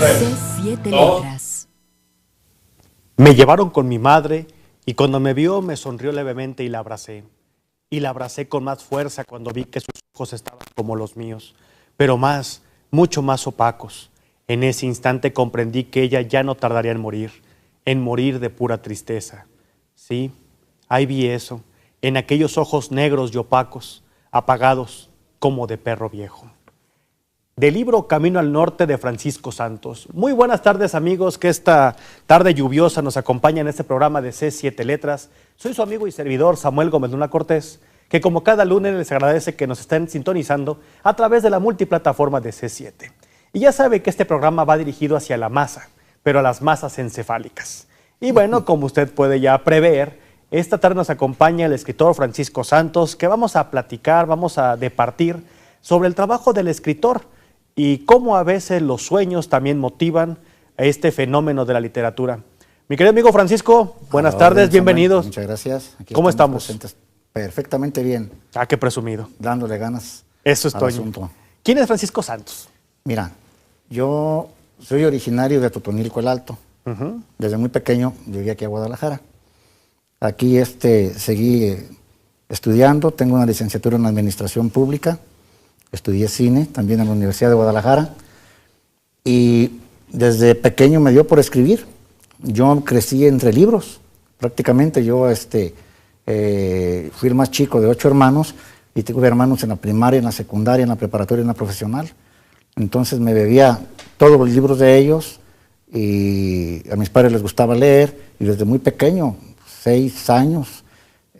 C7 letras. Me llevaron con mi madre y cuando me vio me sonrió levemente y la abracé. Y la abracé con más fuerza cuando vi que sus ojos estaban como los míos, pero más, mucho más opacos. En ese instante comprendí que ella ya no tardaría en morir de pura tristeza. Sí, ahí vi eso, en aquellos ojos negros y opacos, apagados como de perro viejo. Del libro Camino al Norte de Francisco Santos. Muy buenas tardes, amigos, que esta tarde lluviosa nos acompaña en este programa de C7 Letras. Soy su amigo y servidor Samuel Gómez Luna Cortés, que como cada lunes les agradece que nos estén sintonizando a través de la multiplataforma de C7. Y ya sabe que este programa va dirigido hacia la masa, pero a las masas encefálicas. Y bueno, como usted puede ya prever, esta tarde nos acompaña el escritor Francisco Santos, que vamos a platicar, vamos a departir sobre el trabajo del escritor y cómo a veces los sueños también motivan a este fenómeno de la literatura. Mi querido amigo Francisco, buenas tardes, bienvenidos. Muchas gracias. Aquí ¿cómo estamos? Perfectamente bien. Ah, qué presumido. Dándole ganas. Eso es al Toño. asunto. ¿Quién es Francisco Santos? Mira, yo soy originario de Totonilco el Alto. Desde muy pequeño llegué aquí a Guadalajara. Aquí seguí estudiando, tengo una licenciatura en Administración Pública. Estudié cine también en la Universidad de Guadalajara y desde pequeño me dio por escribir. Yo crecí entre libros, prácticamente yo fui el más chico de 8 hermanos y tuve hermanos en la primaria, en la secundaria, en la preparatoria y en la profesional. Entonces me bebía todos los libros de ellos y a mis padres les gustaba leer y desde muy pequeño, 6 años,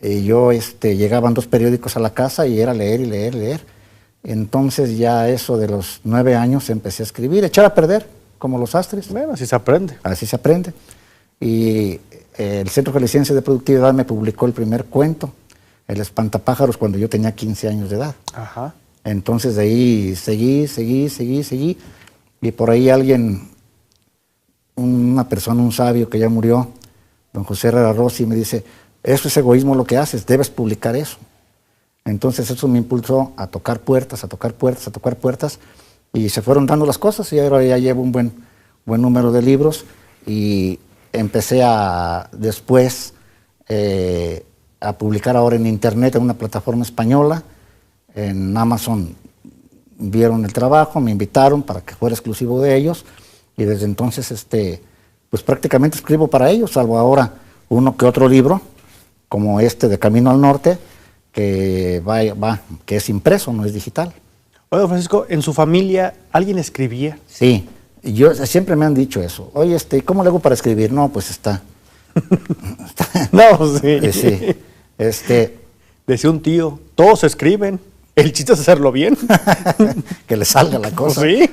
llegaban 2 periódicos a la casa y era leer y leer, leer. Entonces ya eso de los 9 años empecé a escribir, echar a perder, como los astres. Bueno, así se aprende. Así se aprende. Y el Centro Jalisciense de Productividad me publicó el primer cuento, El Espantapájaros, cuando yo tenía 15 años de edad. Ajá. Entonces de ahí seguí. Y por ahí una persona, un sabio que ya murió, don José Herrera Rossi, me dice, eso es egoísmo lo que haces, debes publicar eso. Entonces eso me impulsó a tocar puertas, y se fueron dando las cosas y ahora ya llevo un buen número de libros y empecé después a publicar ahora en internet en una plataforma española, en Amazon vieron el trabajo, me invitaron para que fuera exclusivo de ellos y desde entonces pues prácticamente escribo para ellos, salvo ahora uno que otro libro, como de Camino al Norte, que que es impreso, no es digital. Oye, Francisco, ¿en su familia alguien escribía? Sí, siempre me han dicho eso. Oye, ¿cómo le hago para escribir? No, pues está. No, sí. Sí. Decía un tío, todos escriben, el chiste es hacerlo bien. Que le salga la cosa. Sí.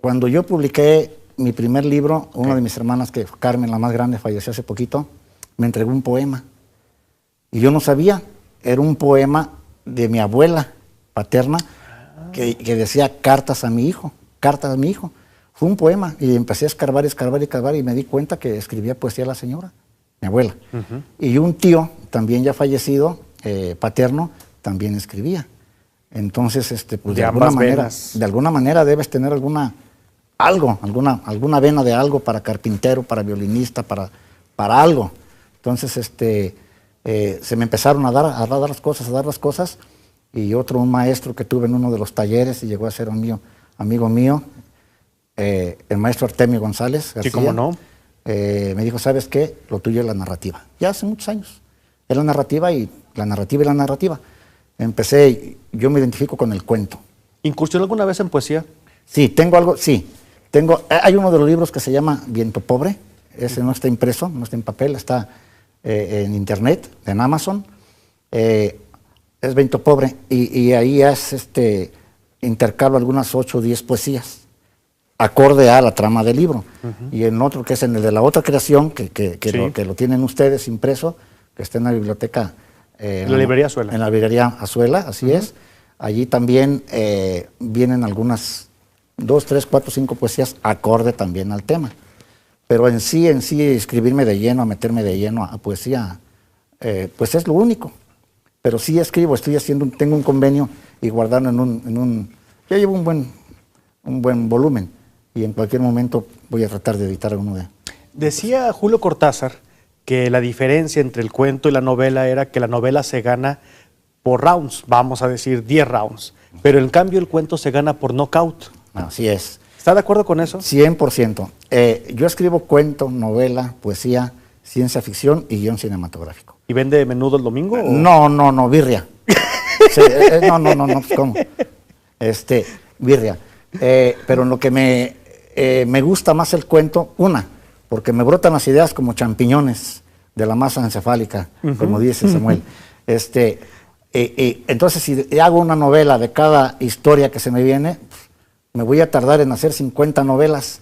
Cuando yo publiqué mi primer libro, una de mis hermanas, que Carmen, la más grande, falleció hace poquito, me entregó un poema. Y yo no sabía, era un poema de mi abuela paterna que decía cartas a mi hijo. Fue un poema y empecé a escarbar y me di cuenta que escribía poesía a la señora, mi abuela. Y un tío, también ya fallecido, paterno, también escribía. Entonces, pues de alguna manera debes tener alguna vena de algo para carpintero, para violinista, para algo. Entonces, se me empezaron a dar las cosas, y un maestro que tuve en uno de los talleres y llegó a ser amigo mío, el maestro Artemio González García, sí, cómo no. Me dijo, ¿sabes qué? Lo tuyo es la narrativa. Ya hace muchos años. Es la narrativa. Yo me identifico con el cuento. ¿Incursionó alguna vez en poesía? Sí, hay uno de los libros que se llama Viento Pobre. Ese no está impreso, no está en papel, está en internet, en Amazon. Es Viento Pobre y ahí intercalo algunas 8 o 10 poesías acorde a la trama del libro. Y en otro, que es en el de la otra creación, que lo tienen ustedes impreso, que está en la biblioteca. En la librería Azuela. En la librería Azuela, así es. Allí también vienen algunas 2, 3, 4, 5 poesías acorde también al tema. Pero en sí, escribirme de lleno, meterme de lleno a poesía, pues es lo único. Pero sí escribo, tengo un convenio y guardarlo ya llevo un buen volumen. y en cualquier momento voy a tratar de editar uno de... Decía Julio Cortázar que la diferencia entre el cuento y la novela era que la novela se gana por rounds, vamos a decir 10 rounds, pero en cambio el cuento se gana por knockout. Así es. ¿Está de acuerdo con eso? 100%. Yo escribo cuento, novela, poesía, ciencia ficción y guión cinematográfico. ¿Y vende menudo el domingo? ¿O? No, birria. Sí, no, pues, ¿cómo? Birria. Pero en lo que me gusta más el cuento, porque me brotan las ideas como champiñones de la masa encefálica, como dice Samuel. Entonces, si hago una novela de cada historia que se me viene, me voy a tardar en hacer 50 novelas.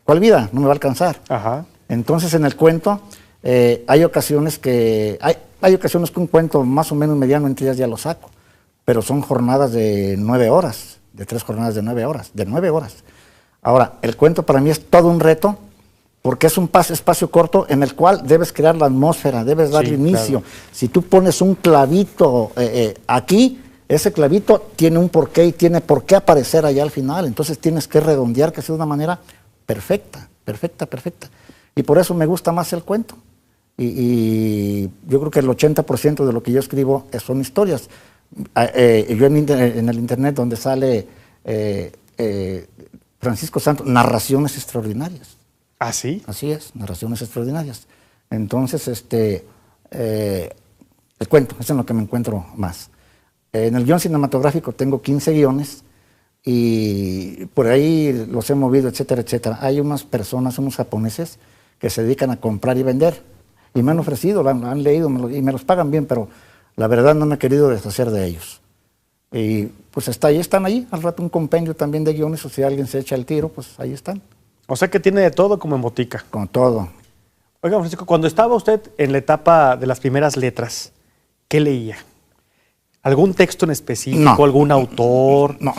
¿Cuál vida? No me va a alcanzar. Ajá. Entonces, en el cuento, hay ocasiones que un cuento más o menos mediano en 3 días ya lo saco, pero son jornadas de 9 horas, de 3 jornadas de 9 horas. Ahora, el cuento para mí es todo un reto, porque es un espacio corto en el cual debes crear la atmósfera, debes darle inicio. Claro. Si tú pones un clavito aquí, ese clavito tiene un porqué y tiene por qué aparecer allá al final, entonces tienes que redondear que sea de una manera perfecta. Y por eso me gusta más el cuento. Y yo creo que el 80% de lo que yo escribo son historias. Yo en el internet donde sale Francisco Santos, narraciones extraordinarias. ¿Ah, sí? Así es, narraciones extraordinarias. Entonces, el cuento, es en lo que me encuentro más. En el guión cinematográfico tengo 15 guiones y por ahí los he movido, etcétera. Hay unas personas, unos japoneses, que se dedican a comprar y vender. Y me han ofrecido, han leído y me los pagan bien, pero la verdad no me he querido deshacer de ellos. Y pues están ahí, al rato un compendio también de guiones, o si alguien se echa el tiro, pues ahí están. O sea que tiene de todo como en botica. Con todo. Oiga, Francisco, cuando estaba usted en la etapa de las primeras letras, ¿qué leía? ¿Algún texto en específico, no, algún autor? No.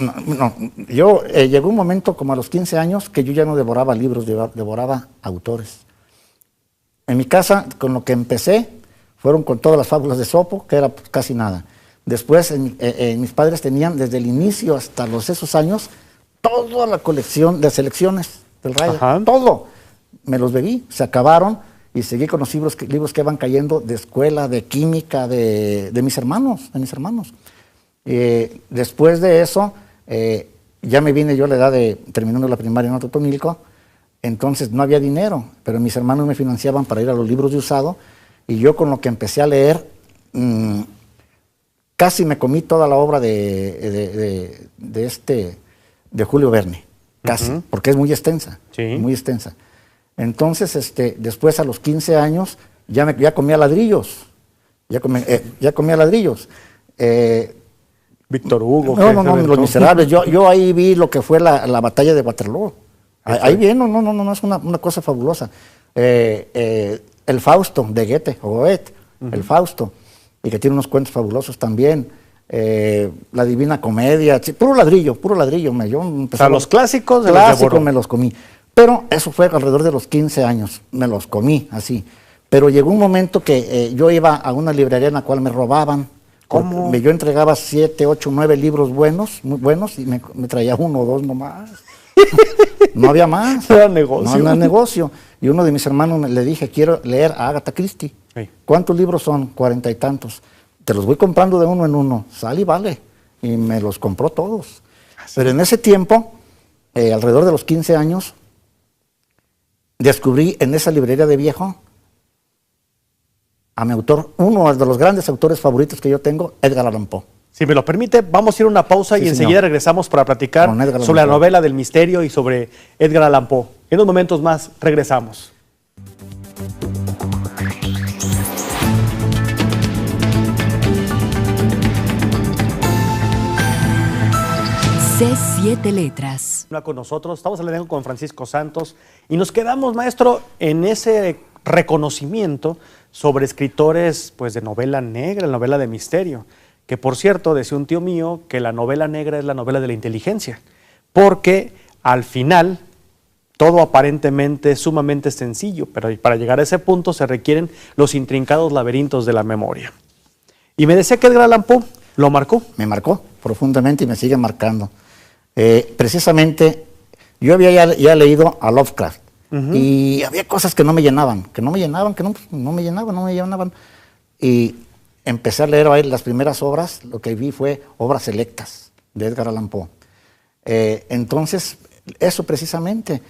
Yo llegó un momento como a los 15 años que yo ya no devoraba libros, devoraba autores. En mi casa, con lo que empecé, fueron con todas las fábulas de Esopo, que era pues, casi nada. Después, mis padres tenían desde el inicio hasta esos años, toda la colección de selecciones del Rayo. Ajá. Todo. Me los bebí, se acabaron y seguí con los libros que van cayendo de escuela, de química, de mis hermanos. Después de eso, ya me vine yo a la edad de terminando la primaria en Totonilco, entonces no había dinero, pero mis hermanos me financiaban para ir a los libros de usado y yo con lo que empecé a leer, casi me comí toda la obra de Julio Verne, casi, porque es muy extensa, muy extensa. Entonces, después a los 15 años, ya comía ladrillos, ya comía ladrillos. Víctor Hugo. No, Los Miserables. Yo ahí vi lo que fue la batalla de Waterloo. Ahí bien, no, es una cosa fabulosa. El Fausto de Goethe, el Fausto, y que tiene unos cuentos fabulosos también. La Divina Comedia, puro ladrillo. O sea, los clásicos me los comí. Pero eso fue alrededor de los 15 años, me los comí así. Pero llegó un momento que yo iba a una librería en la cual me robaban. ¿Cómo? Yo entregaba 7, 8, 9 libros buenos, muy buenos, y me traía 1 o 2 nomás. No había más. Era negocio. No era negocio. Y uno de mis hermanos le dije, quiero leer a Agatha Christie. Sí. ¿Cuántos libros son? 40 y tantos. Te los voy comprando de uno en uno. Sale y vale. Y me los compró todos. Así. Pero en ese tiempo, alrededor de los 15 años, descubrí en esa librería de viejo a mi autor, uno de los grandes autores favoritos que yo tengo, Edgar Allan Poe. Si me lo permite, vamos a ir a una pausa y enseguida regresamos para platicar sobre la novela del misterio y sobre Edgar Allan Poe. En unos momentos más regresamos. C7 Letras. Con nosotros, estamos hablando con Francisco Santos y nos quedamos, maestro, en ese reconocimiento sobre escritores pues, de novela negra, novela de misterio. Que por cierto, decía un tío mío que la novela negra es la novela de la inteligencia, porque al final todo aparentemente es sumamente sencillo, pero para llegar a ese punto se requieren los intrincados laberintos de la memoria. Y me decía que Edgar Allan Poe lo marcó. Me marcó profundamente y me sigue marcando. Precisamente Yo había ya leído a Lovecraft y había cosas que no me llenaban, que no me llenaban. Y empecé a leer a él las primeras obras, lo que vi fue obras selectas de Edgar Allan Poe. Entonces, eso precisamente,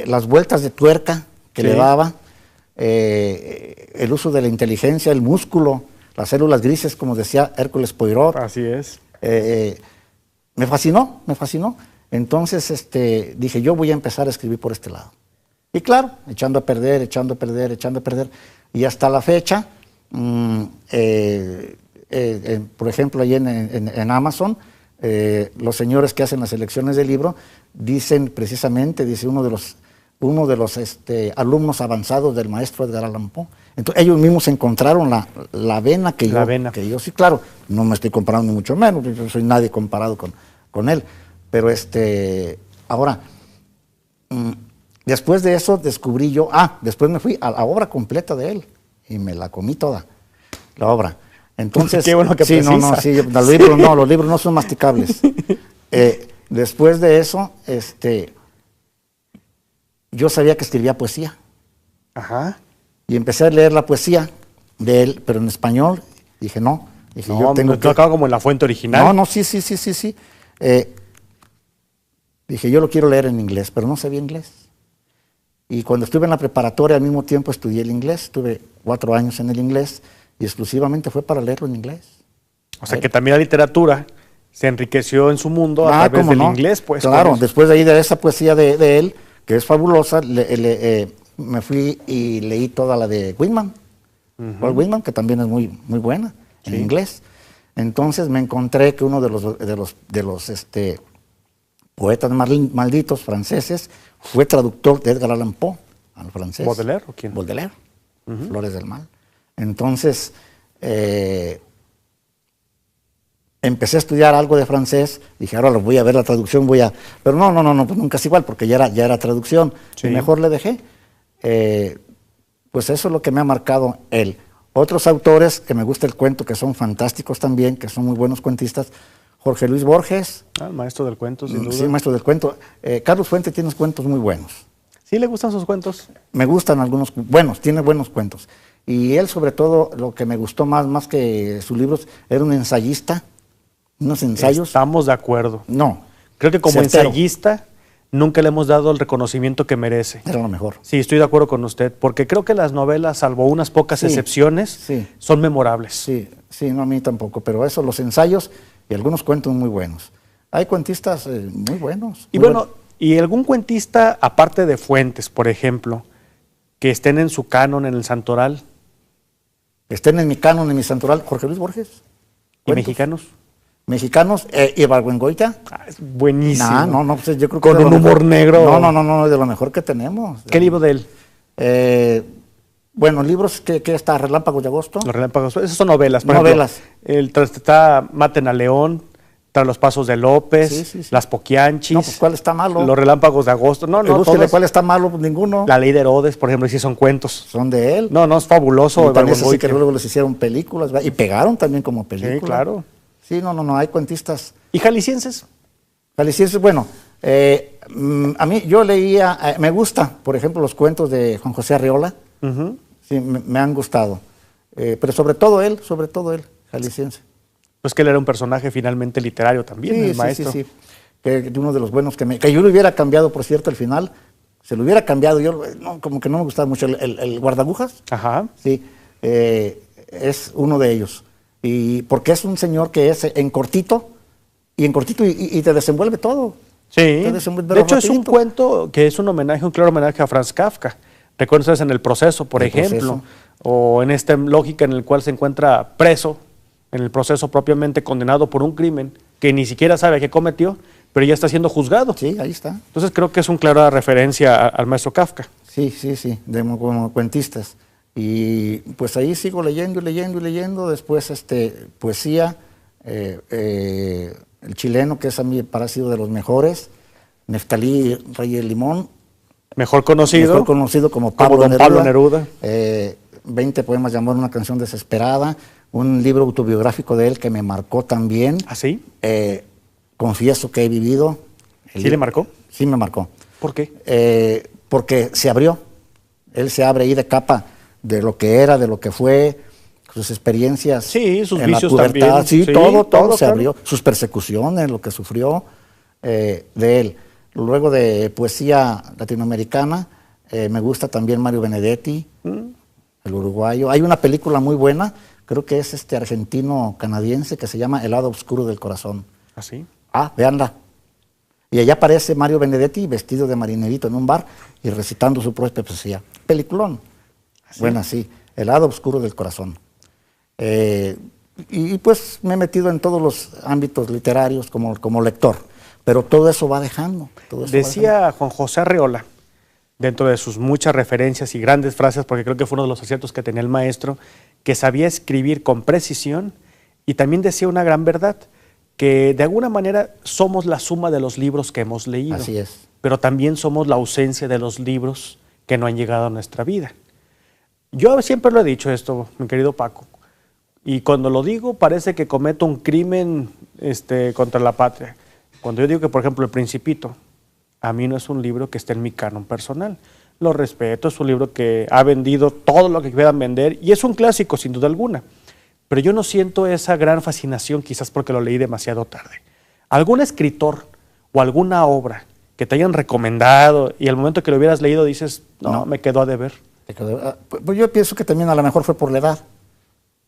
las vueltas de tuerca que le daba, el uso de la inteligencia, el músculo, las células grises, como decía Hércules Poirot. Así es. Me fascinó. Entonces dije, yo voy a empezar a escribir por este lado. Y claro, echando a perder. Y hasta la fecha, por ejemplo, ahí en Amazon, los señores que hacen las selecciones del libro dicen precisamente, dice uno de los alumnos avanzados del maestro Edgar Allan Poe. Entonces ellos mismos encontraron la vena que yo sí, claro, no me estoy comparando ni mucho menos, yo no soy nadie comparado con él, pero ahora, después de eso descubrí yo, después me fui a la obra completa de él y me la comí toda, la obra. Entonces, qué bueno que sí, los libros no son masticables. Después de eso, yo sabía que escribía poesía. Ajá. Y empecé a leer la poesía de él, pero en español. Dije, no. Dije, No, yo tengo que... acaba como en la fuente original. No, sí. Dije, yo lo quiero leer en inglés, pero no sabía inglés. Y cuando estuve en la preparatoria, al mismo tiempo estudié el inglés. Estuve 4 años en el inglés y exclusivamente fue para leerlo en inglés. O sea que también la literatura se enriqueció en su mundo a través del inglés, pues. Claro, después de ahí de esa poesía de él, que es fabulosa, me fui y leí toda la de Whitman, Walt Whitman, que también es muy, muy buena en inglés. Entonces me encontré que uno de los poetas malditos franceses fue traductor de Edgar Allan Poe al francés. ¿Baudelaire o quién? Baudelaire, Flores del Mal. Entonces empecé a estudiar algo de francés, dije, ahora lo voy a ver la traducción, pero no, pues nunca es igual, porque ya era traducción, y mejor le dejé. Pues eso es lo que me ha marcado él. Otros autores que me gusta el cuento, que son fantásticos también, que son muy buenos cuentistas, Jorge Luis Borges. El maestro del cuento, sin duda. Sí, maestro del cuento. Carlos Fuentes tiene cuentos muy buenos. ¿Sí le gustan sus cuentos? Me gustan algunos, tiene buenos cuentos. Y él, sobre todo, lo que me gustó más que sus libros, era un ensayista, unos ensayos. Estamos de acuerdo. No. Creo que como certero. ensayista nunca le hemos dado el reconocimiento que merece. Era lo mejor. Sí, estoy de acuerdo con usted, porque creo que las novelas, salvo unas pocas excepciones, son memorables. Sí, no, a mí tampoco, pero eso, los ensayos y algunos cuentos muy buenos. Hay cuentistas muy buenos. Y bueno, ¿y algún cuentista, aparte de Fuentes, por ejemplo, que estén en su canon, en el Santoral? Estén en mi canon, en mi Santoral, Jorge Luis Borges. ¿Y mexicanos? Mexicanos, Ibargüengoitia. Es buenísimo. No, pues yo creo que con un humor negro. No, de lo mejor que tenemos. ¿Qué libro de él? Bueno, libros que está Relámpagos de Agosto. Los Relámpagos, esas son novelas. Por novelas. Ejemplo, está Maten a León, Tras los Pasos de López, Las Poquianchis. No, pues ¿cuál está malo? Los Relámpagos de Agosto. No, ¿Cuál está malo? Pues ninguno. La Ley de Herodes, por ejemplo, sí son cuentos. Son de él. No, es fabuloso. Y también sí que luego les hicieron películas, ¿verdad? Y pegaron también como películas. Sí, claro. Sí, no, hay cuentistas. ¿Y jaliscienses? Jaliscienses, bueno, a mí yo leía, me gusta, por ejemplo, los cuentos de Juan José Arriola. Sí, me han gustado. Pero sobre todo él, jalisciense. Pues que él era un personaje finalmente literario también, el maestro. Sí. Que uno de los buenos que yo le hubiera cambiado, por cierto, al final. Se lo hubiera cambiado, como que no me gustaba mucho el guardagujas. Ajá. Sí, es uno de ellos. Y porque es un señor que es en cortito y te desenvuelve todo. Sí, de hecho es un cuento que es un claro homenaje a Franz Kafka. Recuerdas en El Proceso, por ejemplo, o en esta lógica en el cual se encuentra preso, en el proceso propiamente condenado por un crimen que ni siquiera sabe que cometió, pero ya está siendo juzgado. Sí, ahí está. Entonces creo que es una clara referencia al maestro Kafka. Sí, como cuentistas. Y pues ahí sigo leyendo. Después poesía, el chileno, que es a mí parecido de los mejores, Neftalí Reyes Limón. Mejor conocido como Pablo Neruda. 20 poemas de amor, una canción desesperada, un libro autobiográfico de él que me marcó también. ¿Ah, sí? Confieso que he vivido. ¿Sí le marcó? sí me marcó. ¿Por qué? Porque se abrió. Él se abre ahí de capa de lo que era, de lo que fue, sus experiencias. Sí, sus en la vicios pubertad. también. Sí, Sí, todo todo, se claro. abrió. Sus persecuciones, lo que sufrió de él. Luego de poesía latinoamericana, me gusta también Mario Benedetti, el uruguayo. Hay una película muy buena, creo que es argentino-canadiense, que se llama El lado oscuro del corazón. ¿Así? Véanla. Y allá aparece Mario Benedetti vestido de marinerito en un bar y recitando su propia poesía. Peliculón. ¿Sí? Buena, sí. El lado oscuro del corazón. Y pues me he metido en todos los ámbitos literarios como lector. Pero todo eso va dejando. Decía Juan José Arreola, dentro de sus muchas referencias y grandes frases, porque creo que fue uno de los aciertos que tenía el maestro, que sabía escribir con precisión, y también decía una gran verdad, que de alguna manera somos la suma de los libros que hemos leído. Así es. Pero también somos la ausencia de los libros que no han llegado a nuestra vida. Yo siempre lo he dicho esto, mi querido Paco, y cuando lo digo parece que cometo un crimen contra la patria. Cuando yo digo que, por ejemplo, El Principito, a mí no es un libro que esté en mi canon personal. Lo respeto, es un libro que ha vendido todo lo que puedan vender y es un clásico, sin duda alguna. Pero yo no siento esa gran fascinación, quizás porque lo leí demasiado tarde. ¿Algún escritor o alguna obra que te hayan recomendado y al momento que lo hubieras leído dices, no, me quedó a deber? Pues yo pienso que también a lo mejor fue por la edad.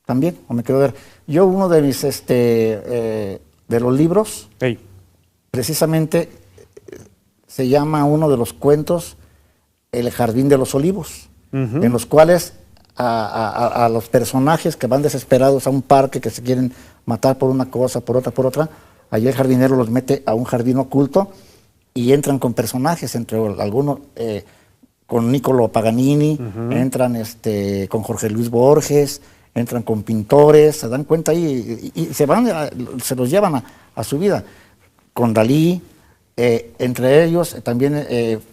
También, o me quedó a deber. Yo uno de mis, de los libros, Hey. precisamente se llama uno de los cuentos El Jardín de los Olivos, en los cuales a los personajes que van desesperados a un parque, que se quieren matar por una cosa, por otra, allí el jardinero los mete a un jardín oculto y entran con personajes, entre algunos, con Niccolò Paganini, entran con Jorge Luis Borges, entran con pintores, se dan cuenta ahí y se los llevan a su vida. Con Dalí, entre ellos también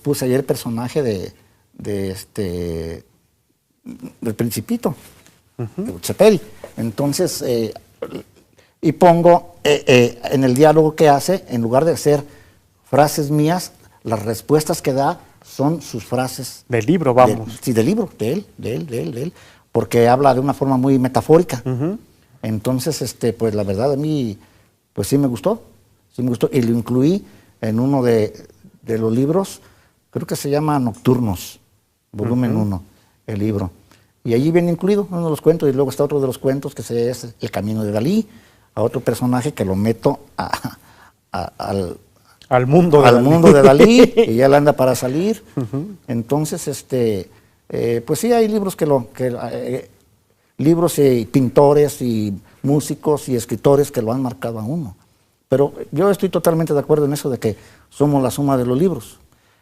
puse ayer el personaje del Principito, de Ceperi. Entonces, y pongo en el diálogo que hace, en lugar de ser frases mías, las respuestas que da son sus frases. Del libro, vamos. Sí, del libro, de él, porque habla de una forma muy metafórica. Entonces, pues la verdad a mí, pues sí me gustó, y lo incluí en uno de los libros, creo que se llama Nocturnos, volumen 1, el libro. Y allí viene incluido uno de los cuentos, y luego está otro de los cuentos que es El Camino de Dalí, a otro personaje que lo meto al mundo de Dalí, y ya le anda para salir. Entonces, pues sí, hay libros libros y pintores y músicos y escritores que lo han marcado a uno. Pero yo estoy totalmente de acuerdo en eso de que somos la suma de los libros.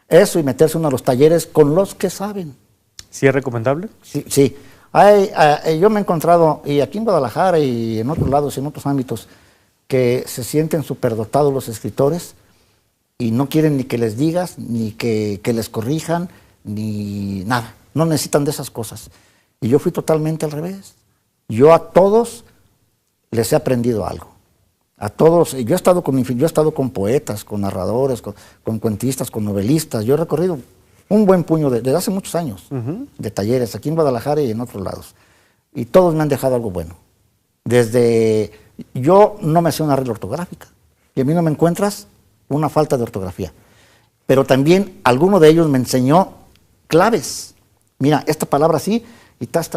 Eso y meterse uno a los talleres con los que saben. ¿Sí es recomendable? Sí. Yo me he encontrado, y aquí en Guadalajara y en otros lados, en otros ámbitos, que se sienten superdotados los escritores y no quieren ni que les digas, ni que les corrijan, ni nada. No necesitan de esas cosas. Y yo fui totalmente al revés. Yo a todos les he aprendido algo. A todos. Yo he estado con poetas, con narradores, con cuentistas, con novelistas. Yo he recorrido un buen puño desde hace muchos años de talleres, aquí en Guadalajara y en otros lados. Y todos me han dejado algo bueno. Yo no me sé una regla ortográfica. Y a mí no me encuentras una falta de ortografía. Pero también alguno de ellos me enseñó claves. Mira, esta palabra así, y tas.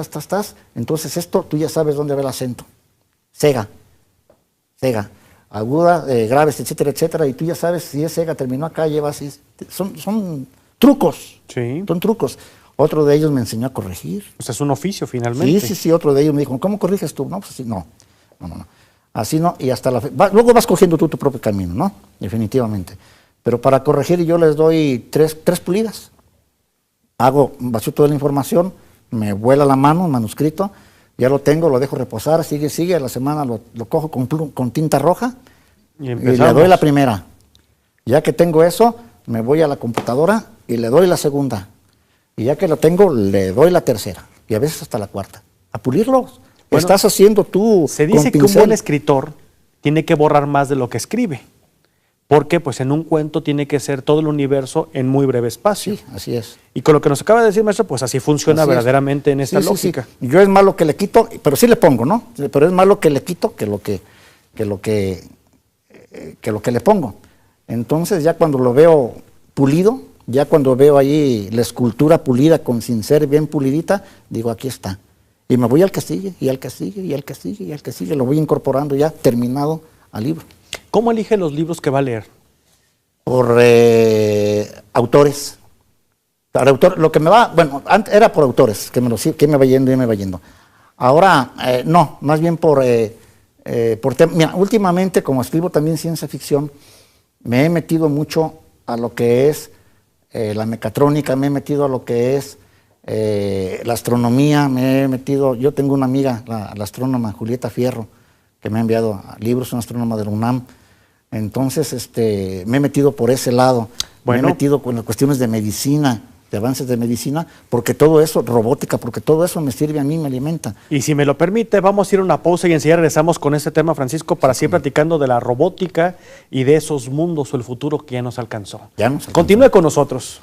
Entonces esto, tú ya sabes dónde va el acento. Sega, aguda, graves, etcétera, y tú ya sabes si es sega, terminó acá, lleva así. Son trucos. Sí. Son trucos. Otro de ellos me enseñó a corregir. O sea, es un oficio finalmente. Sí, otro de ellos me dijo, ¿cómo corriges tú? No, pues así, no. Así no, y hasta luego vas cogiendo tú tu propio camino, ¿no? Definitivamente. Pero para corregir yo les doy tres pulidas. Vacío toda la información, me vuela la mano, un manuscrito, ya lo tengo, lo dejo reposar, sigue, a la semana lo cojo con tinta roja y le doy la primera. Ya que tengo eso, me voy a la computadora y le doy la segunda. Y ya que lo tengo, le doy la tercera. Y a veces hasta la cuarta. A pulirlos. Bueno, estás haciendo tú. Se dice que un buen escritor tiene que borrar más de lo que escribe. porque pues en un cuento tiene que ser todo el universo en muy breve espacio. Sí, así es. Y con lo que nos acaba de decir, maestro, pues así funciona Así es. verdaderamente en esta Sí, sí, lógica. sí. Yo es más lo que le quito, pero sí le pongo, ¿no? Pero es más lo que le quito que lo que le pongo. Entonces ya cuando lo veo pulido, ya cuando veo ahí la escultura pulida sin ser bien pulidita, digo, aquí está. Y me voy al que sigue, y al que sigue, y al que sigue, y al que sigue, lo voy incorporando ya terminado al libro. ¿Cómo elige los libros que va a leer? Por autores. Lo que me va, bueno, antes era por autores, que me va yendo y me va yendo. Ahora, no, más bien por mira, últimamente, como escribo también ciencia ficción, me he metido mucho a lo que es la mecatrónica, me he metido a lo que es la astronomía, yo tengo una amiga, la astrónoma Julieta Fierro, que me ha enviado libros, una astrónoma de la UNAM. Entonces, me he metido por ese lado, me he metido con las cuestiones de medicina, de avances de medicina, porque todo eso, robótica, porque todo eso me sirve a mí, me alimenta. Y si me lo permite, vamos a ir a una pausa y enseguida regresamos con este tema, Francisco, para seguir platicando de la robótica y de esos mundos o el futuro que ya nos alcanzó. Continúe con nosotros.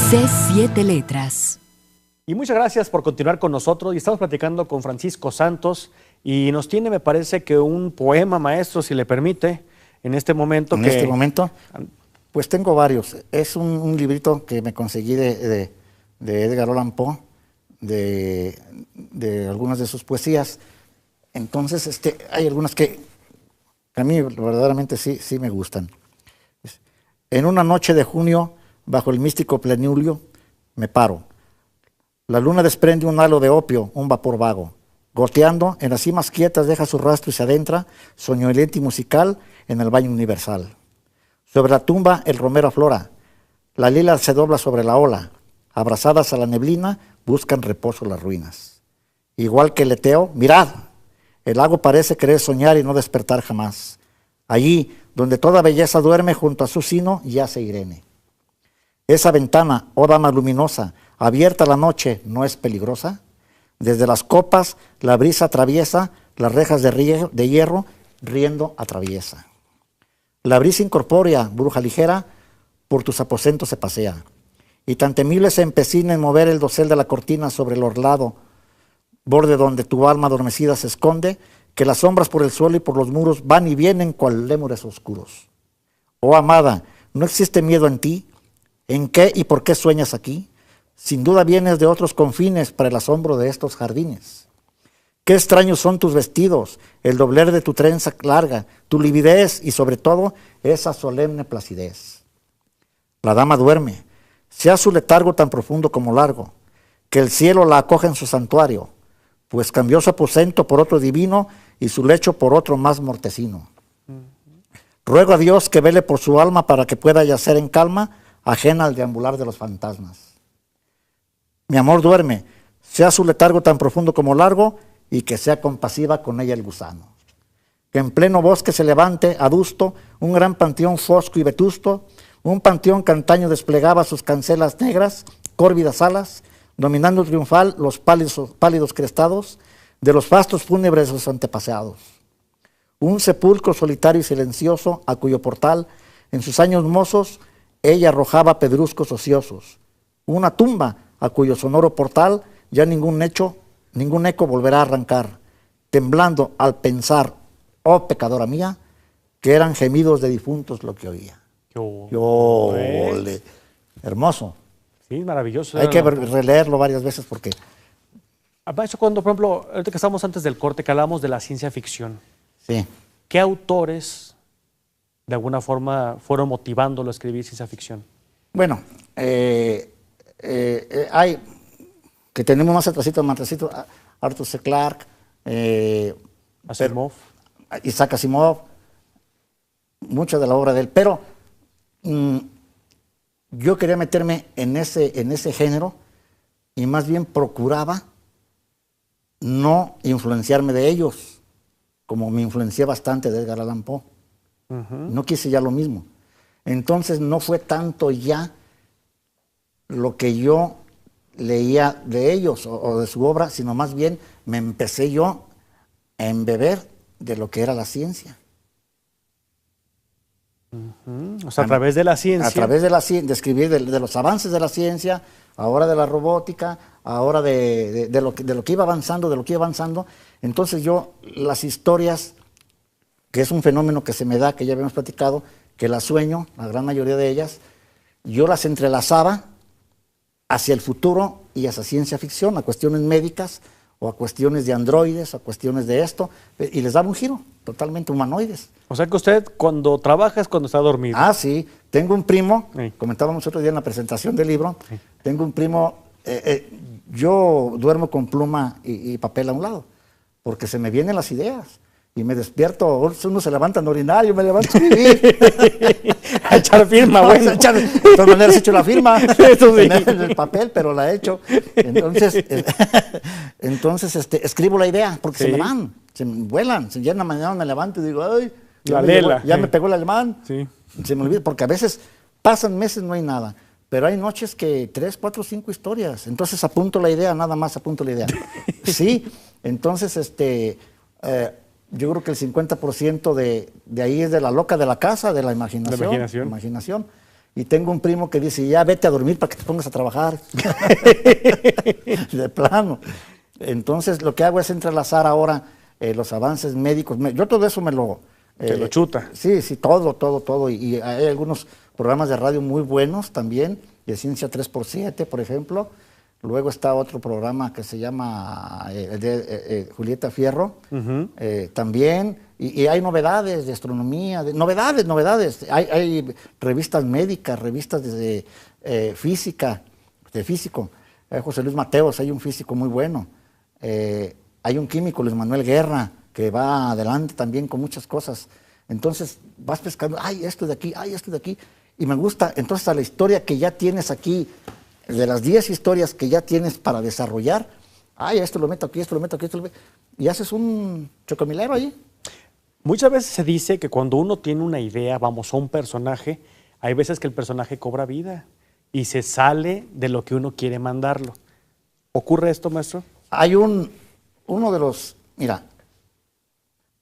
C7 Letras. Y muchas gracias por continuar con nosotros. Y estamos platicando con Francisco Santos y nos tiene, me parece que un poema, maestro, si le permite, en este momento. En este momento, pues tengo varios. Es un librito que me conseguí de Edgar Allan Poe, de algunas de sus poesías. Entonces, hay algunas que a mí verdaderamente sí me gustan. En una noche de junio, bajo el místico plenilunio, me paro. La luna desprende un halo de opio, un vapor vago. Goteando, en las cimas quietas deja su rastro y se adentra, soñoliente y musical, en el baño universal. Sobre la tumba el romero aflora, la lila se dobla sobre la ola. Abrazadas a la neblina, buscan reposo las ruinas. Igual que el Eteo, mirad, el lago parece querer soñar y no despertar jamás. Allí, donde toda belleza duerme, junto a su sino, yace Irene. Esa ventana, oh dama luminosa, abierta la noche, ¿no es peligrosa? Desde las copas la brisa atraviesa, las rejas de hierro, riendo atraviesa. La brisa incorpórea, bruja ligera, por tus aposentos se pasea, y tan temible se empecina en mover el dosel de la cortina sobre el orlado, borde donde tu alma adormecida se esconde, que las sombras por el suelo y por los muros van y vienen cual lémures oscuros. Oh amada, ¿no existe miedo en ti? ¿En qué y por qué sueñas aquí? Sin duda vienes de otros confines para el asombro de estos jardines. Qué extraños son tus vestidos, el dobler de tu trenza larga, tu lividez y sobre todo esa solemne placidez. La dama duerme, sea su letargo tan profundo como largo, que el cielo la acoja en su santuario, pues cambió su aposento por otro divino y su lecho por otro más mortecino. Ruego a Dios que vele por su alma para que pueda yacer en calma, ajena al deambular de los fantasmas. Mi amor duerme, sea su letargo tan profundo como largo, y que sea compasiva con ella el gusano. Que en pleno bosque se levante, adusto, un gran panteón fosco y vetusto, un panteón que antaño desplegaba sus cancelas negras, córvidas alas, dominando triunfal los pálidos crestados de los fastos fúnebres de sus antepasados. Un sepulcro solitario y silencioso, a cuyo portal, en sus años mozos, ella arrojaba pedruscos ociosos. Una tumba a cuyo sonoro portal ya ningún eco volverá a arrancar, temblando al pensar, oh pecadora mía, que eran gemidos de difuntos lo que oía. Hermoso. Sí, maravilloso. Hay que releerlo varias veces porque... Eso cuando, por ejemplo, ahorita que estamos antes del corte, que hablamos de la ciencia ficción. Sí. ¿Qué autores de alguna forma fueron motivándolo a escribir ciencia ficción? Bueno, hay que tenemos más atrasito, Arthur C. Clarke, Asimov. Isaac Asimov, mucha de la obra de él, pero yo quería meterme en ese género y más bien procuraba no influenciarme de ellos, como me influencié bastante de Edgar Allan Poe. No quise ya lo mismo. Entonces no fue tanto ya lo que yo leía de ellos o de su obra, sino más bien me empecé yo a embeber de lo que era la ciencia. O sea, a través de la ciencia. A través de la de escribir de los avances de la ciencia, ahora de la robótica, ahora de lo que iba avanzando, Entonces yo, las historias, que es un fenómeno que se me da, que ya habíamos platicado, que las sueño, la gran mayoría de ellas, yo las entrelazaba hacia el futuro y hacia ciencia ficción, a cuestiones médicas, o a cuestiones de androides, a cuestiones de esto, y les daba un giro, totalmente humanoides. O sea que usted cuando trabaja es cuando está dormido. Ah, sí. Tengo un primo, Sí. comentábamos otro día en la presentación del libro, tengo un primo, yo duermo con pluma y papel a un lado, porque se me vienen las ideas. Y me despierto, uno se levanta a orinar, yo me levanto a escribir. A echar firma, No, bueno. de todas maneras he hecho la firma Eso sí. en el papel, pero la he hecho. Entonces, escribo la idea, porque Sí. se me van, se me vuelan. Ya en la mañana me levanto y digo, ay, La lela, ya sí. me pegó el alemán. Sí. Se me olvida, porque a veces pasan meses, no hay nada. Pero hay noches que 3, 4, 5 historias. Entonces apunto la idea, nada más apunto la idea. Sí, entonces, yo creo que el 50% de ahí es de la loca de la casa, de la imaginación. Imaginación. Y tengo un primo que dice, ya vete a dormir para que te pongas a trabajar. De plano. Entonces, lo que hago es entrelazar ahora los avances médicos. Yo todo eso me lo... Te lo chuta. Sí, todo. Y hay algunos programas de radio muy buenos también, de Ciencia 3x7, por ejemplo. Luego está otro programa que se llama Julieta Fierro, también, y hay novedades de astronomía, novedades. Hay revistas médicas, revistas de física, de físico. José Luis Mateos, hay un físico muy bueno. Hay un químico, Luis Manuel Guerra, que va adelante también con muchas cosas. Entonces vas pescando, esto de aquí, y me gusta. Entonces a la historia que ya tienes aquí, de las 10 historias que ya tienes para desarrollar, esto lo meto aquí, y haces un chocomilero ahí. Muchas veces se dice que cuando uno tiene una idea, vamos, o un personaje, hay veces que el personaje cobra vida y se sale de lo que uno quiere mandarlo. ¿Ocurre esto, maestro? Hay uno de los, mira,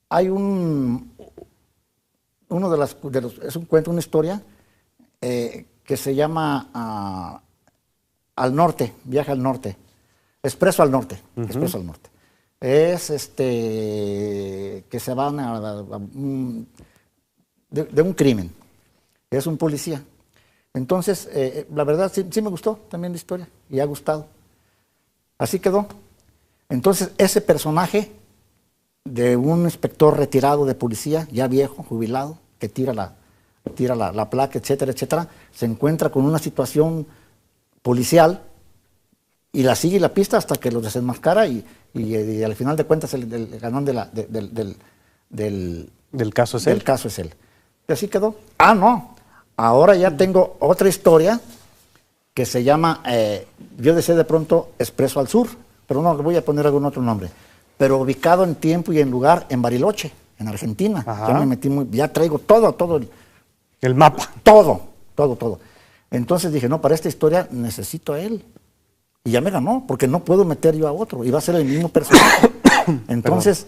hay uno de los, es un cuento, una historia, que se llama Al Norte, Viaje al Norte, Expreso al Norte, Expreso al Norte. Es que se van de un crimen, es un policía. Entonces, la verdad sí me gustó también la historia y ha gustado. Así quedó. Entonces, ese personaje de un inspector retirado de policía, ya viejo, jubilado, que tira la placa, etcétera, etcétera, se encuentra con una situación policial y la sigue la pista hasta que los desenmascara y al final de cuentas el ganón ¿Del caso es él? Del caso es él. Y así quedó. No, ahora ya tengo otra historia que se llama, yo decía de pronto Expreso al Sur, pero no, le voy a poner algún otro nombre, pero ubicado en tiempo y en lugar en Bariloche, en Argentina. Ajá. Ya me metí ya traigo todo El mapa. todo. Entonces dije, no, para esta historia necesito a él. Y ya me ganó, porque no puedo meter yo a otro, y va a ser el mismo personaje. Entonces,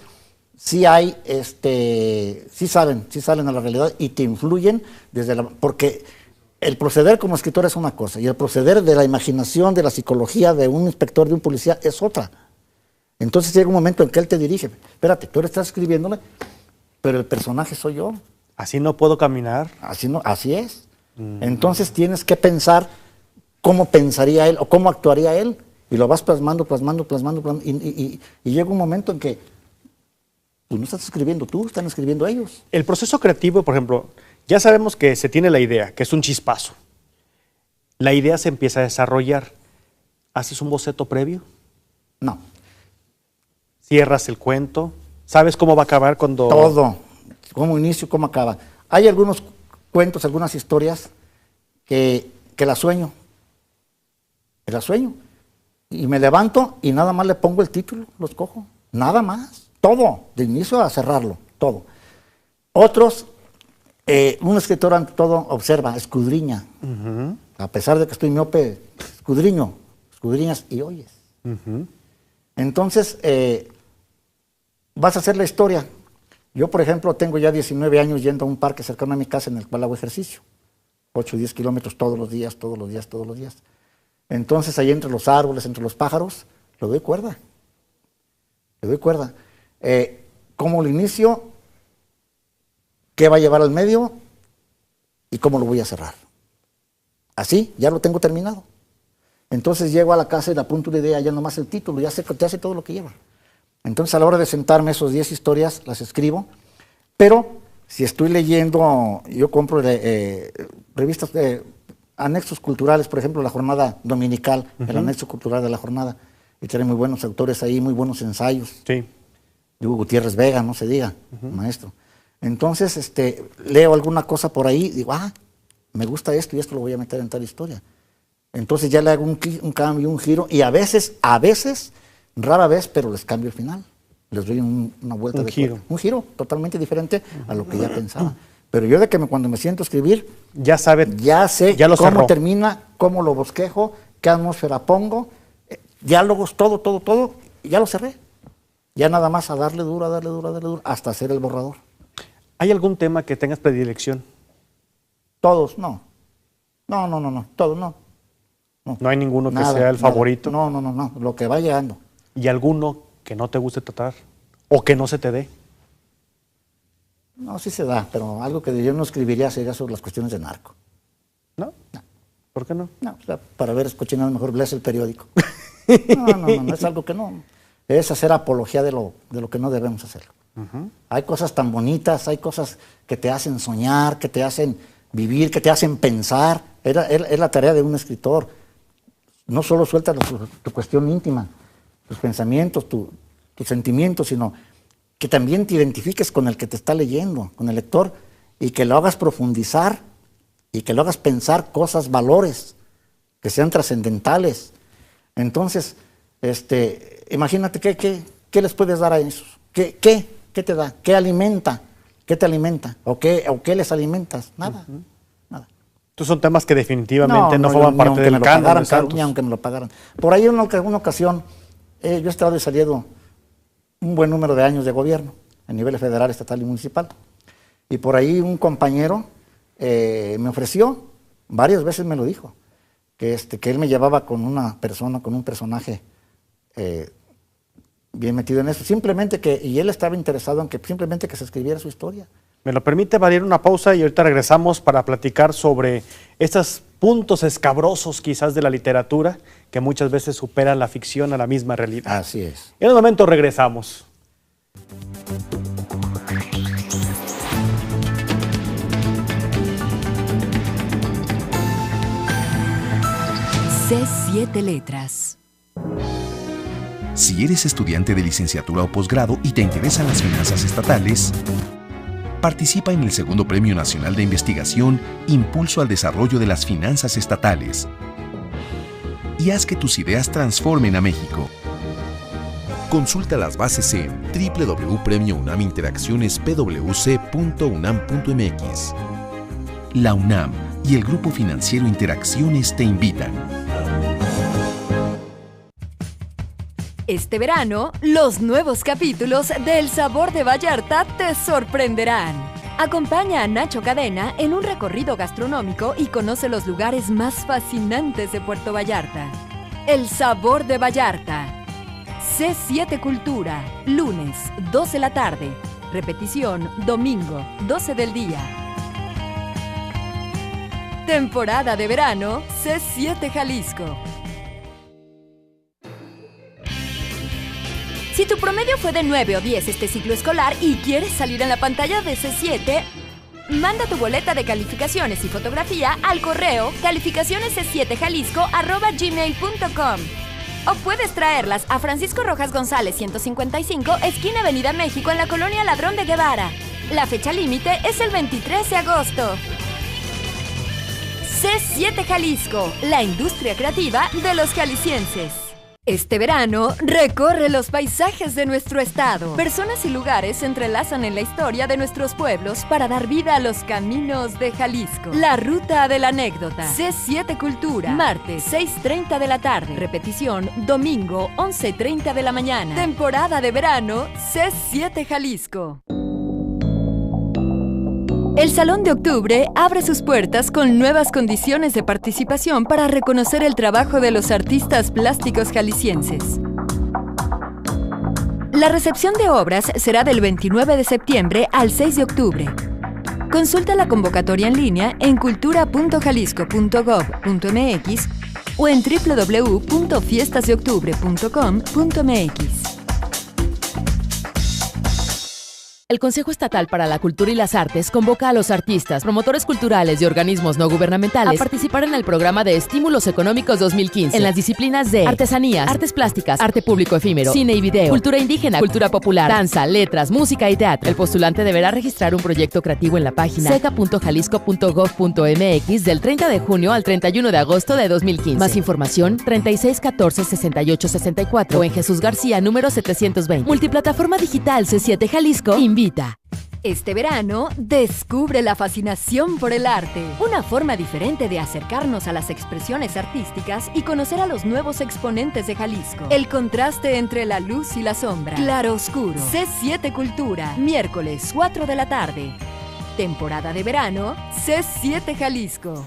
sí hay, sí salen a la realidad y te influyen porque el proceder como escritor es una cosa, y el proceder de la imaginación, de la psicología de un inspector, de un policía, es otra. Entonces llega un momento en que él te dirige, espérate, tú estás escribiéndole, pero el personaje soy yo. Así no puedo caminar. Así es. Entonces tienes que pensar cómo pensaría él o cómo actuaría él, y lo vas plasmando, y llega un momento en que tú no estás escribiendo tú, están escribiendo ellos. El proceso creativo, por ejemplo, ya sabemos que se tiene la idea, que es un chispazo. La idea se empieza a desarrollar. ¿Haces un boceto previo? No. ¿Cierras el cuento? ¿Sabes cómo va a acabar cuando...? Todo. Cómo inicio, cómo acaba. Hay algunos cuentos, algunas historias que las sueño. Y me levanto y nada más le pongo el título, los cojo. Nada más. Todo. De inicio a cerrarlo. Todo. Otros, un escritor ante todo observa, escudriña. A pesar de que estoy miope, escudriño escudriñas y oyes. Entonces, vas a hacer la historia. Yo, por ejemplo, tengo ya 19 años yendo a un parque cercano a mi casa en el cual hago ejercicio. 8 o 10 kilómetros todos los días. Entonces, ahí entre los árboles, entre los pájaros, le doy cuerda. ¿Cómo lo inicio? ¿Qué va a llevar al medio? ¿Y cómo lo voy a cerrar? Así, ya lo tengo terminado. Entonces llego a la casa y le apunto una idea, ya nomás el título, ya sé todo lo que lleva. Entonces a la hora de sentarme, esos 10 historias las escribo, pero si estoy leyendo, yo compro revistas de anexos culturales, por ejemplo, la jornada dominical, el anexo cultural de la jornada, y tiene muy buenos autores ahí, muy buenos ensayos. Sí. Hugo Gutiérrez Vega, no se diga, maestro. Entonces, leo alguna cosa por ahí, digo, me gusta esto y esto lo voy a meter en tal historia. Entonces ya le hago un cambio, un giro, y a veces, rara vez, pero les cambio el final. Les doy una vuelta de giro. Un giro totalmente diferente a lo que ya pensaba. Pero yo cuando me siento a escribir, ya sé cómo cerró. termina, cómo lo bosquejo, qué atmósfera pongo, diálogos, todo, y ya lo cerré. Ya nada más a darle duro, hasta hacer el borrador. ¿Hay algún tema que tengas predilección? Todos, no. Todos, no. ¿No hay ninguno que sea el favorito? No, lo que va llegando. ¿Y alguno que no te guste tratar? ¿O que no se te dé? No, sí se da, pero algo que yo no escribiría sería sobre las cuestiones de narco. ¿No? ¿Por qué no? No, o sea, para ver cochinadas mejor lees el periódico. No, es algo que no. Es hacer apología de lo que no debemos hacerlo. Hay cosas tan bonitas, hay cosas que te hacen soñar, que te hacen vivir, que te hacen pensar. Es la tarea de un escritor. No solo suelta tu cuestión íntima, tus pensamientos, tus sentimientos, sino que también te identifiques con el que te está leyendo, con el lector, y que lo hagas profundizar, y que lo hagas pensar cosas, valores, que sean trascendentales. Entonces, imagínate qué les puedes dar a esos. ¿Qué te da? ¿Qué alimenta? ¿Qué te alimenta? ¿O qué les alimentas? Nada. Nada. Estos son temas que definitivamente no forman parte del canon de Santos. Ni aunque me lo pagaran. Por ahí en una ocasión, yo he estado desaliendo un buen número de años de gobierno, a nivel federal, estatal y municipal. Y por ahí un compañero me ofreció, varias veces me lo dijo, que él me llevaba con una persona, con un personaje bien metido en eso. Y él estaba interesado en que simplemente que se escribiera su historia. ¿Me lo permite? Va a ir una pausa y ahorita regresamos para platicar sobre estos puntos escabrosos quizás de la literatura que muchas veces superan la ficción a la misma realidad. Así es. En un momento regresamos. C7 Letras. Si eres estudiante de licenciatura o posgrado y te interesan las finanzas estatales, participa en el segundo Premio Nacional de Investigación Impulso al Desarrollo de las Finanzas Estatales y haz que tus ideas transformen a México. Consulta las bases en www.premiounaminteraccionespwc.unam.mx. La UNAM y el Grupo Financiero Interacciones te invitan. Este verano, los nuevos capítulos de El Sabor de Vallarta te sorprenderán. Acompaña a Nacho Cadena en un recorrido gastronómico y conoce los lugares más fascinantes de Puerto Vallarta. El Sabor de Vallarta. C7 Cultura, lunes, 2 de la tarde. Repetición, domingo, 12 del día. Temporada de verano, C7 Jalisco. Si tu promedio fue de 9 o 10 este ciclo escolar y quieres salir en la pantalla de C7, manda tu boleta de calificaciones y fotografía al correo calificacionesc7jalisco@gmail.com o puedes traerlas a Francisco Rojas González 155, esquina Avenida México, en la colonia Ladrón de Guevara. La fecha límite es el 23 de agosto. C7 Jalisco, la industria creativa de los jaliscienses. Este verano, recorre los paisajes de nuestro estado. Personas y lugares se entrelazan en la historia de nuestros pueblos para dar vida a los caminos de Jalisco. La Ruta de la Anécdota. C7 Cultura. Martes, 6:30 de la tarde. Repetición, domingo, 11:30 de la mañana. Temporada de verano, C7 Jalisco. El Salón de Octubre abre sus puertas con nuevas condiciones de participación para reconocer el trabajo de los artistas plásticos jaliscienses. La recepción de obras será del 29 de septiembre al 6 de octubre. Consulta la convocatoria en línea en cultura.jalisco.gov.mx o en www.fiestasdeoctubre.com.mx. El Consejo Estatal para la Cultura y las Artes convoca a los artistas, promotores culturales y organismos no gubernamentales a participar en el programa de Estímulos Económicos 2015 en las disciplinas de artesanías, artes plásticas, arte público efímero, cine y video, cultura indígena, cultura popular, danza, letras, música y teatro. El postulante deberá registrar un proyecto creativo en la página seca.jalisco.gov.mx del 30 de junio al 31 de agosto de 2015. Más información, 3614-6864 o en Jesús García, número 720. Multiplataforma digital C7 Jalisco invita. Este verano, descubre la fascinación por el arte. Una forma diferente de acercarnos a las expresiones artísticas y conocer a los nuevos exponentes de Jalisco. El contraste entre la luz y la sombra. Claro oscuro. C7 Cultura. Miércoles, 4 de la tarde. Temporada de verano, C7 Jalisco.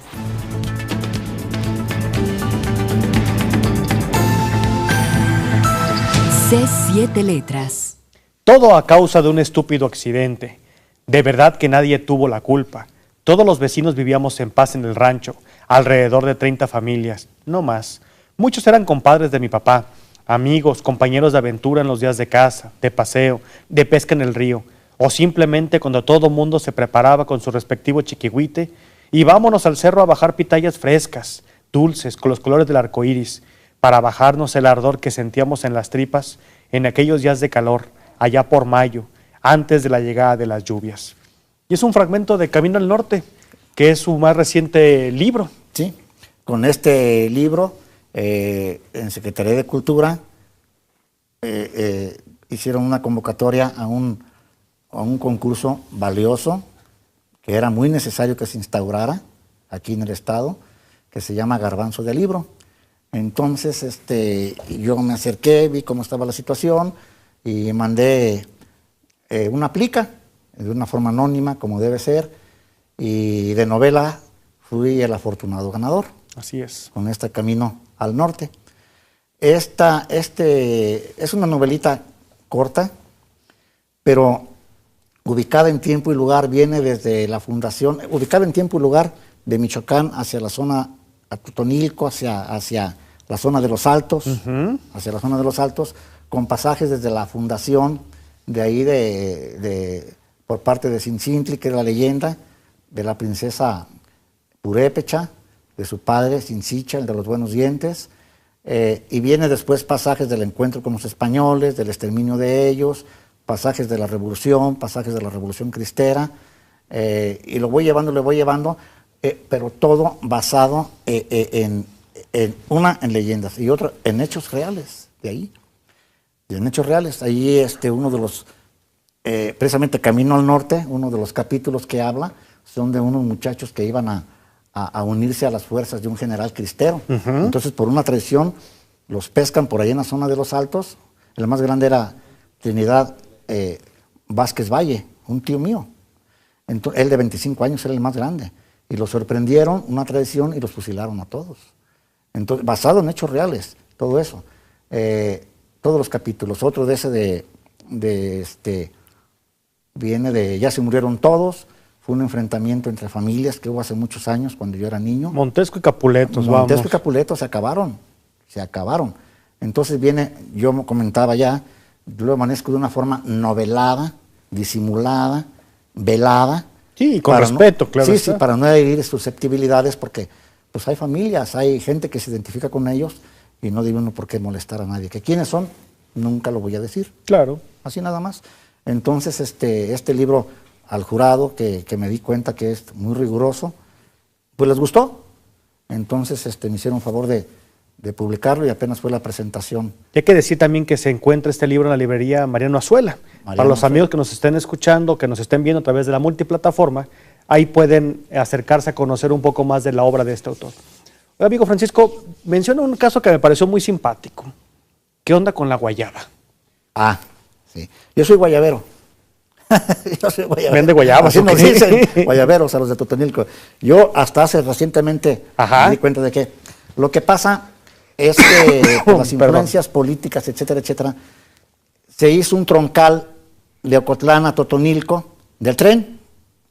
C7 Letras. Todo a causa de un estúpido accidente. De verdad que nadie tuvo la culpa. Todos los vecinos vivíamos en paz en el rancho, alrededor de 30 familias, no más. Muchos eran compadres de mi papá, amigos, compañeros de aventura en los días de caza, de paseo, de pesca en el río, o simplemente cuando todo mundo se preparaba con su respectivo chiquihuite y vámonos al cerro a bajar pitayas frescas, dulces, con los colores del arco iris, para bajarnos el ardor que sentíamos en las tripas en aquellos días de calor, allá por mayo, antes de la llegada de las lluvias. Y es un fragmento de Camino al Norte, que es su más reciente libro. Sí, con este libro, en Secretaría de Cultura, hicieron una convocatoria a un concurso valioso, que era muy necesario que se instaurara aquí en el estado, que se llama Garbanzo de Libro. Entonces, yo me acerqué, vi cómo estaba la situación, y mandé una plica de una forma anónima, como debe ser, y de novela fui el afortunado ganador. Así es. Con este Camino al Norte. Es una novelita corta, pero ubicada en tiempo y lugar, viene desde la fundación, ubicada en tiempo y lugar de Michoacán hacia la zona a Totonilco, hacia la zona de los Altos, hacia la zona de los Altos, con pasajes desde la fundación, de ahí por parte de Tzintzintli, que es la leyenda de la princesa Purépecha, de su padre, Tzintzilcha, el de los buenos dientes, y viene después pasajes del encuentro con los españoles, del exterminio de ellos, pasajes de la Revolución Cristera, y le voy llevando, pero todo basado en leyendas y otra en hechos reales, en hechos reales. Ahí uno de los, precisamente Camino al Norte, uno de los capítulos que habla, son de unos muchachos que iban a unirse a las fuerzas de un general cristero. Entonces, por una traición, los pescan por ahí en la zona de los Altos. El más grande era Trinidad Vázquez Valle, un tío mío. Entonces, él de 25 años era el más grande. Y los sorprendieron, una traición, y los fusilaron a todos. Entonces, basado en hechos reales, todo eso. Todos los capítulos. Otro de ese viene de Ya se murieron todos. Fue un enfrentamiento entre familias que hubo hace muchos años, cuando yo era niño. Montesco y Capuletos, Montesco y Capuletos se acabaron. Entonces viene, yo comentaba ya, yo lo amanezco de una forma novelada, disimulada, velada. Sí, con respeto, claro. Sí, para no herir susceptibilidades, porque pues hay familias, hay gente que se identifica con ellos y no debe uno por qué molestar a nadie. ¿Que quiénes son? Nunca lo voy a decir. Claro. Así nada más. Entonces, este libro, al jurado, que me di cuenta que es muy riguroso, pues les gustó. Entonces me hicieron favor de de publicarlo y apenas fue la presentación. Y hay que decir también que se encuentra este libro en la librería Mariano Azuela. Para los amigos que nos estén escuchando, que nos estén viendo a través de la multiplataforma, ahí pueden acercarse a conocer un poco más de la obra de este autor. Oye, amigo Francisco, menciona un caso que me pareció muy simpático. ¿Qué onda con la guayaba? Ah, sí. Yo soy guayabero. Yo soy guayabero. ¿Vende guayabas? Así nos dicen, guayaberos a los de Totonilco. Yo hasta hace recientemente me di cuenta de que lo que pasa es que por las influencias políticas, etcétera, etcétera, se hizo un troncal de Ocotlán a Totonilco del tren.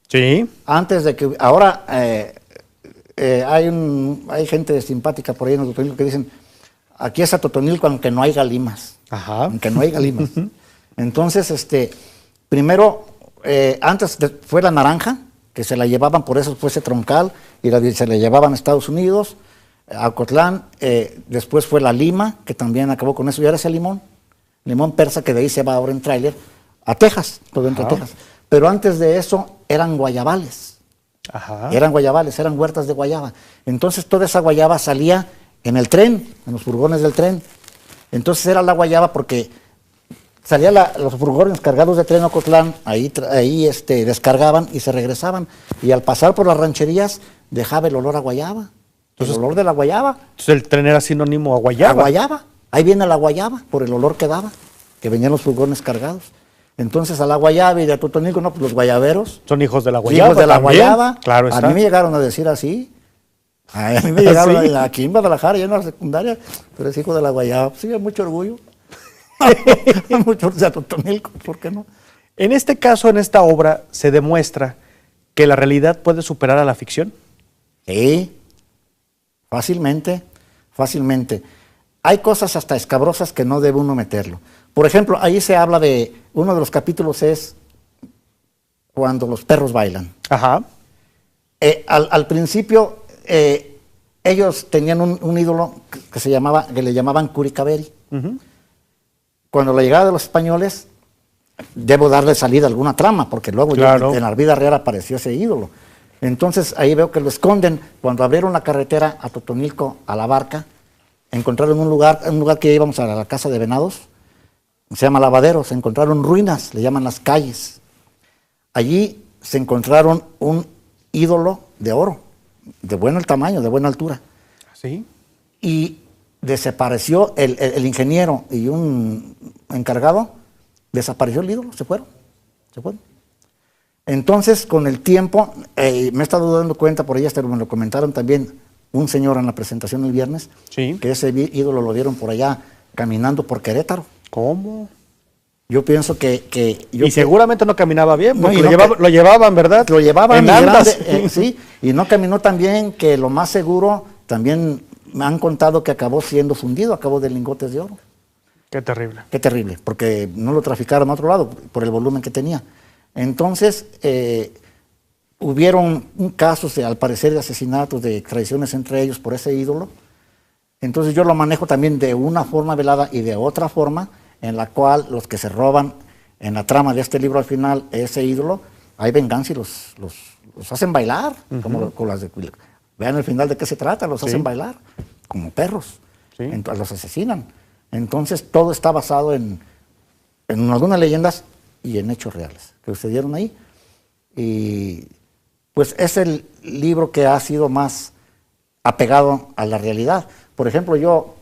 Sí. Antes de que, ahora hay gente simpática por ahí en Totonilco que dicen, aquí es a Totonilco aunque no haya limas. Ajá. Aunque no haya limas. Entonces, primero, antes fue la naranja, que se la llevaban, por eso fue ese troncal, y se la llevaban a Estados Unidos, a Ocotlán. Después fue la lima, que también acabó con eso, y ahora es el limón persa, que de ahí se va ahora en tráiler a Texas, todo dentro de Texas. Pero antes de eso eran guayabales. Ajá. Eran guayabales, eran huertas de guayaba. Entonces toda esa guayaba salía en el tren, en los furgones del tren. Entonces era la guayaba porque salían los furgones cargados de tren a Ocotlán, ahí descargaban y se regresaban. Y al pasar por las rancherías dejaba el olor a guayaba. Entonces, el olor de la guayaba. Entonces el tren era sinónimo a guayaba. A guayaba. Ahí viene la guayaba por el olor que daba, que venían los furgones cargados. Entonces a la guayaba y de Totonilco, no, pues los guayaberos. Son hijos de la guayaba. Hijos de la guayaba. Claro está. A mí me llegaron a decir así. A mí me llegaron aquí en Guadalajara, ya en la secundaria, pero es hijo de la guayaba. Sí, hay mucho orgullo. Mucho orgullo de Totonilco, ¿por qué no? En este caso, en esta obra, se demuestra que la realidad puede superar a la ficción. Sí, fácilmente, fácilmente. Hay cosas hasta escabrosas que no debe uno meterlo. Por ejemplo, ahí se habla de, uno de los capítulos es cuando los perros bailan. Ajá. Al principio, ellos tenían un ídolo que le llamaban Curicaveri. Cuando la llegada de los españoles, debo darle salida a alguna trama, porque luego en la vida real apareció ese ídolo. Entonces ahí veo que lo esconden. Cuando abrieron la carretera a Totonilco, a la Barca, encontraron un lugar que íbamos a la casa de venados, se llama Lavadero, se encontraron ruinas, le llaman las calles. Allí se encontraron un ídolo de oro, de buen tamaño, de buena altura. ¿Sí? Y desapareció el ingeniero y un encargado, desapareció el ídolo, se fueron. Entonces, con el tiempo, me he estado dando cuenta, por ahí hasta me lo comentaron también un señor en la presentación el viernes, que ese ídolo lo vieron por allá caminando por Querétaro. ¿Cómo? Yo pienso que y seguramente no caminaba bien, porque lo llevaban, ¿verdad? Lo llevaban en andas. Sí, y no caminó tan bien, que lo más seguro, también me han contado que acabó siendo fundido, acabó de lingotes de oro. Qué terrible. Qué terrible, porque no lo traficaron a otro lado por el volumen que tenía. Entonces, hubieron casos, al parecer, de asesinatos, de traiciones entre ellos por ese ídolo. Entonces yo lo manejo también de una forma velada y de otra forma, en la cual los que se roban en la trama de este libro al final, ese ídolo, hay venganza y los hacen bailar, como con las de... Vean el final de qué se trata, los hacen bailar, como perros, los asesinan. Entonces todo está basado en algunas leyendas y en hechos reales que sucedieron ahí. Y pues es el libro que ha sido más apegado a la realidad. Por ejemplo, yo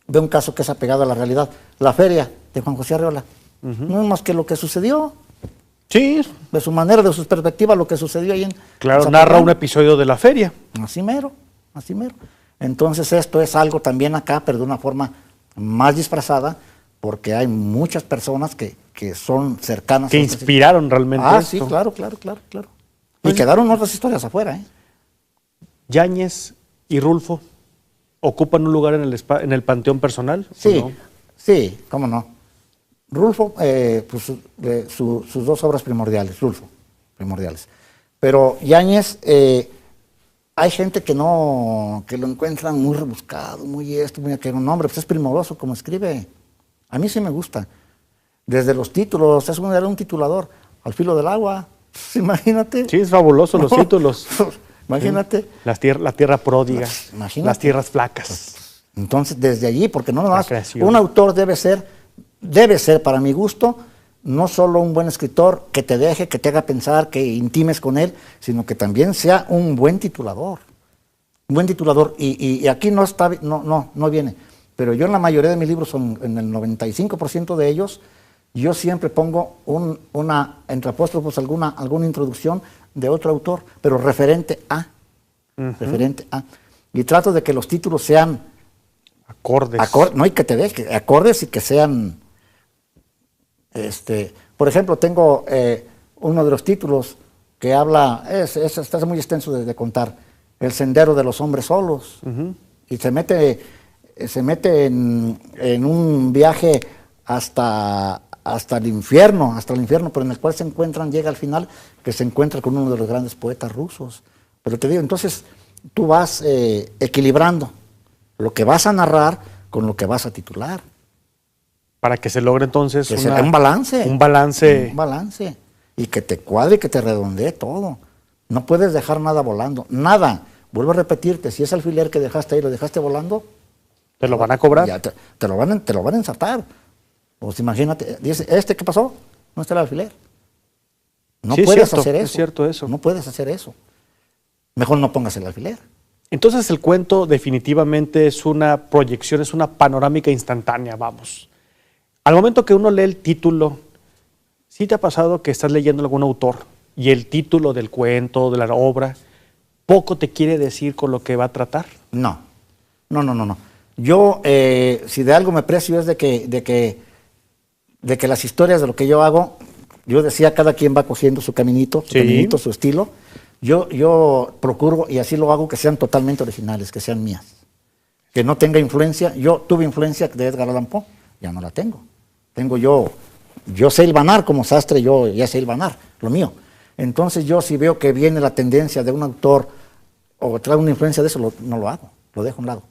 veo un caso que es apegado a la realidad. La feria de Juan José Arreola. No es más que lo que sucedió. Sí. De su manera, de sus perspectivas, lo que sucedió ahí en... Claro, narra un episodio de la feria. Así mero, así mero. Entonces esto es algo también acá, pero de una forma más disfrazada, porque hay muchas personas que son cercanas. Que inspiraron realmente esto. Sí, claro. Y quedaron otras historias afuera, ¿eh? Yáñez y Rulfo ocupan un lugar en el panteón personal. Sí, ¿no? Sí, cómo no. Rulfo, pues, sus dos obras primordiales, primordiales. Pero Yáñez, hay gente que lo encuentran muy rebuscado, muy aquello. No, hombre, pues es primoroso como escribe. A mí sí me gusta. Desde los títulos, era un titulador, Al filo del agua, pues, imagínate. Sí, es fabuloso los títulos. Imagínate. Sí. La tierra pródiga, las tierras flacas. Entonces, desde allí, porque no nomás, creación. un autor debe ser para mi gusto, no solo un buen escritor que te deje, que te haga pensar, que intimes con él, sino que también sea un buen titulador. Un buen titulador. Y aquí no viene. Pero yo en la mayoría de mis libros, en el 95% de ellos, yo siempre pongo entre apóstrofos alguna introducción de otro autor, pero referente a. Referente a. Y trato de que los títulos sean acordes. No, y que te deje, acordes y que sean. Por ejemplo, tengo uno de los títulos que habla, está muy extenso de contar, El sendero de los hombres solos. Y se mete en un viaje hasta el infierno, pero en el cual llega al final, que se encuentra con uno de los grandes poetas rusos. Pero te digo, entonces tú vas equilibrando lo que vas a narrar con lo que vas a titular. Para que se logre entonces que sea un balance. Un balance. Un balance. Y que te cuadre y que te redondee todo. No puedes dejar nada volando. Nada. Vuelvo a repetirte, si ese alfiler que dejaste ahí lo dejaste volando, ¿te lo van a cobrar? Ya te lo van a ensartar. Pues imagínate, dice, ¿qué pasó? No está el alfiler. No sí, puedes hacer eso. Es cierto eso. No puedes hacer eso. Mejor no pongas el alfiler. Entonces el cuento definitivamente es una proyección, es una panorámica instantánea, vamos. Al momento que uno lee el título, ¿sí te ha pasado que estás leyendo algún autor y el título del cuento, de la obra, poco te quiere decir con lo que va a tratar? No. Yo, si de algo me precio es de que las historias de lo que yo hago, yo decía, cada quien va cogiendo su caminito, su estilo. Yo procuro, y así lo hago, que sean totalmente originales, que sean mías. Que no tenga influencia. Yo tuve influencia de Edgar Allan Poe, ya no la tengo. Yo sé hilvanar como sastre, yo ya sé hilvanar, lo mío. Entonces yo, si veo que viene la tendencia de un autor o trae una influencia de eso, no lo hago, lo dejo a un lado.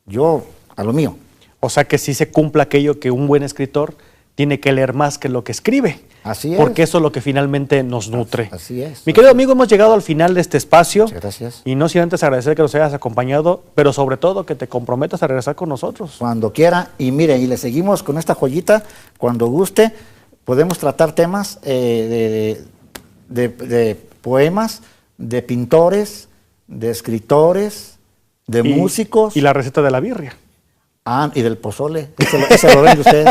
Yo, a lo mío. O sea que sí se cumpla aquello que un buen escritor tiene que leer más que lo que escribe. Así es. Porque eso es lo que finalmente nos nutre. Así es. Mi querido amigo, hemos llegado al final de este espacio. Muchas gracias. Y no sin antes agradecer que nos hayas acompañado, pero sobre todo que te comprometas a regresar con nosotros. Cuando quiera. Y mire, y le seguimos con esta joyita, cuando guste, podemos tratar temas de poemas, de pintores, de escritores, de músicos. Y la receta de la birria. Y del pozole. Ese lo vende usted.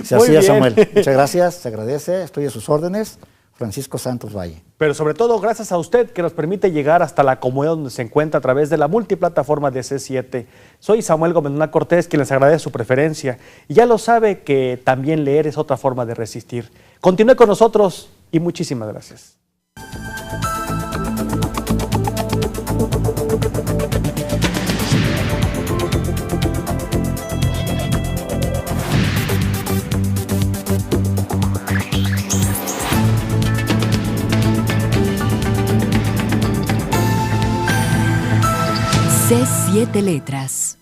Se hacía Samuel. Muchas gracias, se agradece. Estoy a sus órdenes. Francisco Santos Valle. Pero sobre todo, gracias a usted que nos permite llegar hasta la comodidad donde se encuentra a través de la multiplataforma de C7. Soy Samuel Gómez Luna Cortés, quien les agradece su preferencia. Y ya lo sabe que también leer es otra forma de resistir. Continúe con nosotros y muchísimas gracias. C7 Letras.